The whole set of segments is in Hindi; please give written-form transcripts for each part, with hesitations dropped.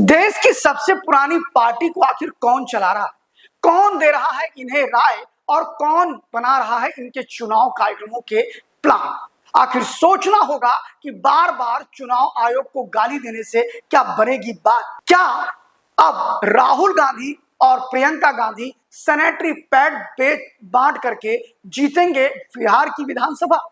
देश की सबसे पुरानी पार्टी को आखिर कौन चला रहा है, कौन दे रहा है इन्हें राय और कौन बना रहा है इनके चुनाव कार्यक्रमों के प्लान। आखिर सोचना होगा कि बार बार चुनाव आयोग को गाली देने से क्या बनेगी बात। क्या अब राहुल गांधी और प्रियंका गांधी सैनिटरी पैड बांट करके जीतेंगे बिहार की विधानसभा।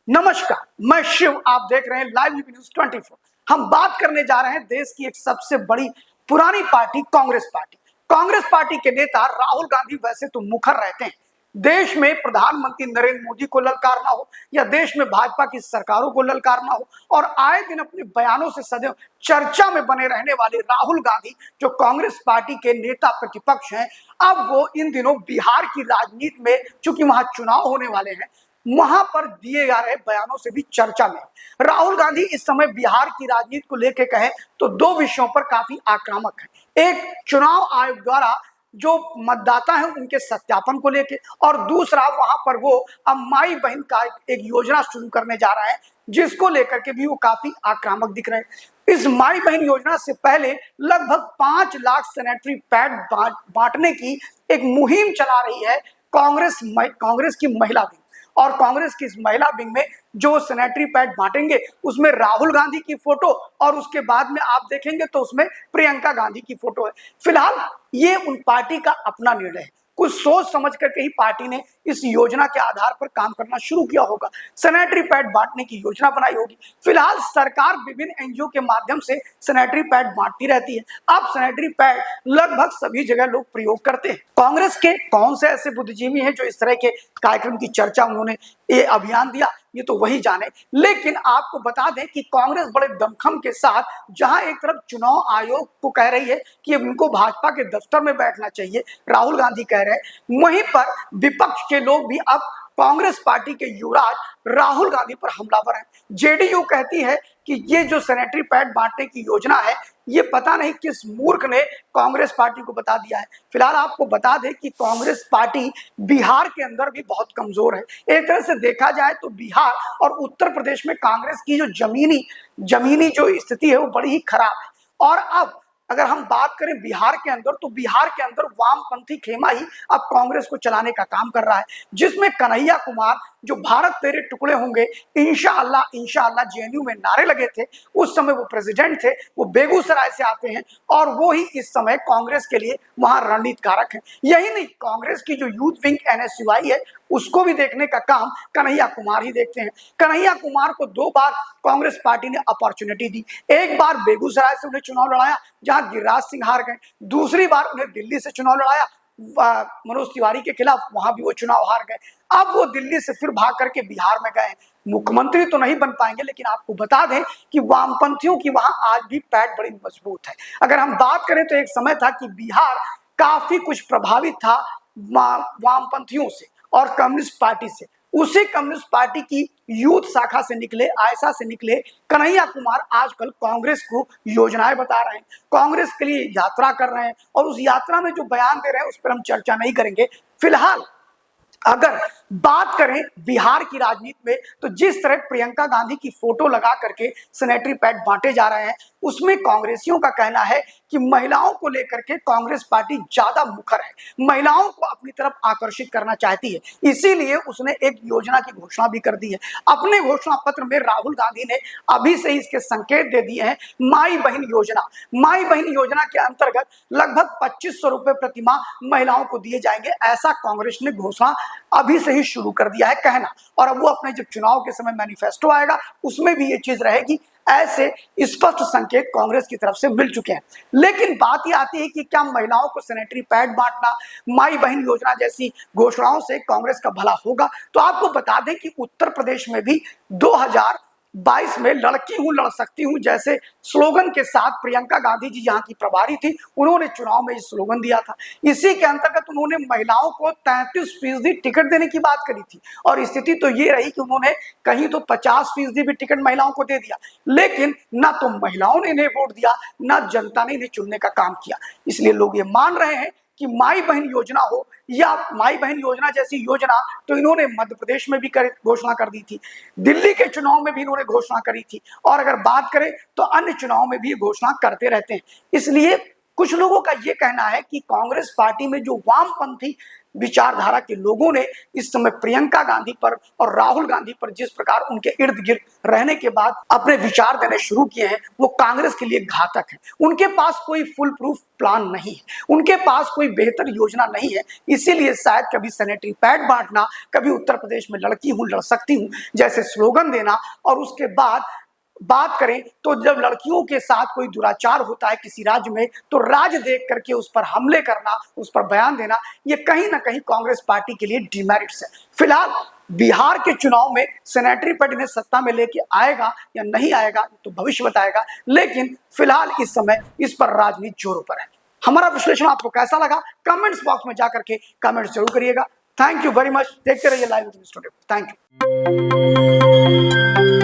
नमस्कार, मैं शिव, आप देख रहे हैं लाइव न्यूज 24। हम बात करने जा रहे हैं देश की एक सबसे बड़ी पुरानी party Congress party. Congress party के नेता राहुल गांधी वैसे तो मुखर रहते हैं, देश में प्रधानमंत्री नरेंद्र मोदी को ललकारना हो या देश में भाजपा की सरकारों को ललकारना हो, और आए दिन अपने बयानों से सदैव चर्चा में बने रहने वाले राहुल गांधी जो कांग्रेस पार्टी के नेता प्रतिपक्ष हैं, अब वो इन दिनों बिहार की राजनीति में, चूंकि वहां चुनाव होने वाले हैं, वहां पर दिए जा रहे बयानों से भी चर्चा में। राहुल गांधी इस समय बिहार की राजनीति को लेकर कहें तो दो विषयों पर काफी आक्रामक है। एक, चुनाव आयोग द्वारा जो मतदाता हैं उनके सत्यापन को लेकर, और दूसरा वहां पर वो अब माई बहन का एक योजना शुरू करने जा रहा है जिसको लेकर के भी वो काफी आक्रामक दिख रहे हैं। इस माई बहन योजना से पहले लगभग 5 लाख सैनिटरी पैड बांटने की एक मुहिम चला रही है कांग्रेस की महिला विंग। और कांग्रेस की इस महिला विंग में जो सैनिटरी पैड बांटेंगे उसमें राहुल गांधी की फोटो, और उसके बाद में आप देखेंगे तो उसमें प्रियंका गांधी की फोटो है। फिलहाल ये उन पार्टी का अपना निर्णय है, कुछ सोच समझ करके ही पार्टी ने इस योजना के आधार पर काम करना शुरू किया होगा, सैनिटरी पैड बांटने की योजना बनाई होगी। फिलहाल सरकार विभिन्न एनजीओ के माध्यम से सैनिटरी पैड बांटती रहती है। अब सैनिटरी पैड लगभग सभी जगह लोग प्रयोग करते हैं। कांग्रेस के कौन से ऐसे बुद्धिजीवी हैं जो इस तरह के कार्यक्रम की चर्चा उन्होंने ये अभियान दिया, ये तो वही जाने। लेकिन आपको बता दें कि कांग्रेस बड़े दमखम के साथ जहां एक तरफ चुनाव आयोग को कह रही है कि उनको भाजपा के दफ्तर में बैठना चाहिए, राहुल गांधी कह रहे हैं, वहीं पर विपक्ष के लोग भी अब कांग्रेस पार्टी के युवराज राहुल गांधी पर हमलावर हैं। जेडीयू कहती है कि ये जो सैनिटरी पैड बांटने की योजना है, ये पता नहीं किस मूर्ख ने कांग्रेस पार्टी को बता दिया है। फिलहाल आपको बता दें कि कांग्रेस पार्टी बिहार के अंदर भी बहुत कमजोर है। एक तरह से देखा जाए तो बिहार और उत्तर प्रदेश में कांग्रेस की जो जमीनी जो स्थिति है वो बड़ी ही खराब है। और अब अगर हम बात करें बिहार के अंदर, तो बिहार के अंदर वामपंथी खेमा ही अब कांग्रेस को चलाने का काम कर रहा है, जिसमें कन्हैया कुमार जो भारत तेरे टुकड़े होंगे इंशाअल्लाह इंशाअल्लाह जेएनयू में नारे लगे थे, उस समय वो प्रेसिडेंट थे, वो बेगूसराय से आते हैं और वो ही इस समय कांग्रेस के लिए वहां रणनीतिकारक है। यही नहीं, कांग्रेस की जो यूथ विंग एनएसयूआई है उसको भी देखने का काम कन्हैया कुमार ही देखते हैं। कन्हैया कुमार को 2 बार कांग्रेस पार्टी ने अपॉर्चुनिटी दी। एक बार बेगूसराय से उन्हें चुनाव लड़ाया जहां गिरिराज सिंह हार गए, दूसरी बार उन्हें दिल्ली से चुनाव लड़ाया मनोज तिवारी के खिलाफ, वहां भी वो चुनाव हार गए। अब वो दिल्ली से फिर भाग करके बिहार में गए। मुख्यमंत्री तो नहीं बन पाएंगे, लेकिन आपको बता दें कि वामपंथियों की वहां आज भी पैठ बड़ी मजबूत है। अगर हम बात करें तो एक समय था कि बिहार काफी कुछ प्रभावित था वामपंथियों से और कम्युनिस्ट पार्टी से। उसी कम्युनिस्ट पार्टी की यूथ शाखा से निकले, आयसा से निकले कन्हैया कुमार आजकल कांग्रेस को योजनाएं बता रहे हैं, कांग्रेस के लिए यात्रा कर रहे हैं, और उस यात्रा में जो बयान दे रहे हैं उस पर हम चर्चा नहीं करेंगे। फिलहाल अगर बात करें बिहार की राजनीति में, तो जिस तरह प्रियंका गांधी की फोटो लगा करके सैनिटरी पैड बांटे जा रहे हैं, उसमें कांग्रेसियों का कहना है कि महिलाओं को लेकर के कांग्रेस पार्टी ज्यादा मुखर है, महिलाओं को अपनी तरफ आकर्षित करना चाहती है, इसीलिए उसने एक योजना की घोषणा भी कर दी है। अपने घोषणा पत्र में राहुल गांधी ने अभी से इसके संकेत दे दिए हैं। माई बहन योजना के अंतर्गत लगभग 2500 रुपए प्रति माह महिलाओं को दिए जाएंगे, ऐसा कांग्रेस ने घोषणा अभी से ही शुरू कर दिया है कहना। और अब वो अपने जब चुनाव के समय मैनिफेस्टो आएगा उसमें भी ये चीज रहेगी, ऐसे स्पष्ट संकेत कांग्रेस की तरफ से मिल चुके हैं। लेकिन बात ये आती है कि क्या महिलाओं को सैनिटरी पैड बांटना, माई बहन योजना जैसी घोषणाओं से कांग्रेस का भला होगा? तो आपको बता दें कि उत्तर प्रदेश में भी 2022 में लड़की हूं लड़ सकती हूं जैसे स्लोगन के साथ प्रियंका गांधी जी यहाँ की प्रभारी थी, उन्होंने चुनाव में ये स्लोगन दिया था। इसी के अंतर्गत उन्होंने महिलाओं को 33% टिकट देने की बात करी थी, और स्थिति तो ये रही कि उन्होंने कहीं तो 50% भी टिकट महिलाओं को दे दिया, लेकिन ना तो महिलाओं ने इन्हें वोट दिया, ना जनता ने इन्हें चुनने का काम किया। इसलिए लोग ये मान रहे हैं कि माई बहन योजना हो या माई बहन योजना जैसी योजना तो इन्होंने मध्य प्रदेश में भी घोषणा कर दी थी, दिल्ली के चुनाव में भी इन्होंने घोषणा करी थी, और अगर बात करें तो अन्य चुनाव में भी घोषणा करते रहते हैं। इसलिए कुछ लोगों का यह कहना है कि कांग्रेस पार्टी में जो वामपंथी विचारधारा के लोगों ने इस समय प्रियंका गांधी पर और राहुल गांधी पर जिस प्रकार उनके इर्द गिर्द रहने के बाद अपने विचार देने शुरू किए हैं, वो कांग्रेस के लिए घातक है। उनके पास कोई फुल प्रूफ प्लान नहीं है, उनके पास कोई बेहतर योजना नहीं है। इसीलिए शायद कभी सैनिटरी पैड बांटना, कभी उत्तर प्रदेश में लड़की हूं लड़ सकती हूं जैसे स्लोगन देना, और उसके बाद बात करें तो जब लड़कियों के साथ कोई दुराचार होता है किसी राज्य में तो राज्य देख करके उस पर हमले करना, उस पर बयान देना, ये कहीं ना कहीं कांग्रेस पार्टी के लिए डिमेरिट्स है। फिलहाल बिहार के चुनाव में सैनिटरी पैड इन्हें सत्ता में लेके आएगा या नहीं आएगा तो भविष्य बताएगा, लेकिन फिलहाल इस समय इस पर राजनीति जोरों पर है। हमारा विश्लेषण आपको कैसा लगा कमेंट्स बॉक्स में जाकर के कमेंट्स जरूर करिएगा। Thank you very much. देखते रहिए लाइव न्यूज़ 24। Thank you.